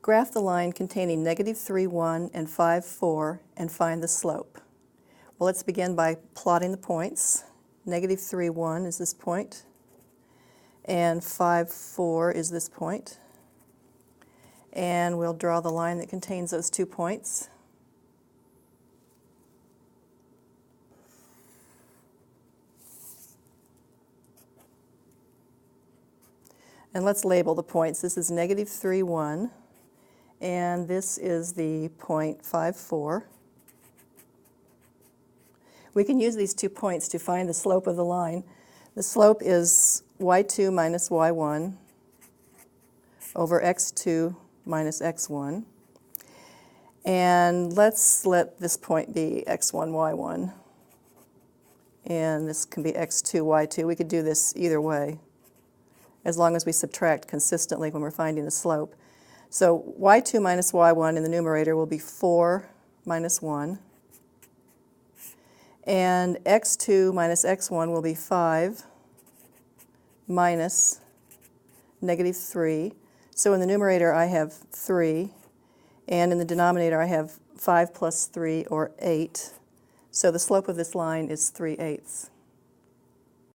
Graph the line containing negative 3, 1 and 5, 4 and find the slope. Well, let's begin by plotting the points. Negative 3, 1 is this point, and 5, 4 is this point. And we'll draw the line that contains those 2 points. And let's label the points. This is negative 3, 1, and this is the point 5, 4. We can use these 2 points to find the slope of the line. The slope is y2 minus y1 over x2 minus x1. And let's let this point be x1, y1. And this can be x2, y2. We could do this either way, as long as we subtract consistently when we're finding the slope. So y2 minus y1 in the numerator will be 4 minus 1. And x2 minus x1 will be 5 minus negative 3. So in the numerator I have 3, and in the denominator I have 5 plus 3, or 8. So the slope of this line is 3/8.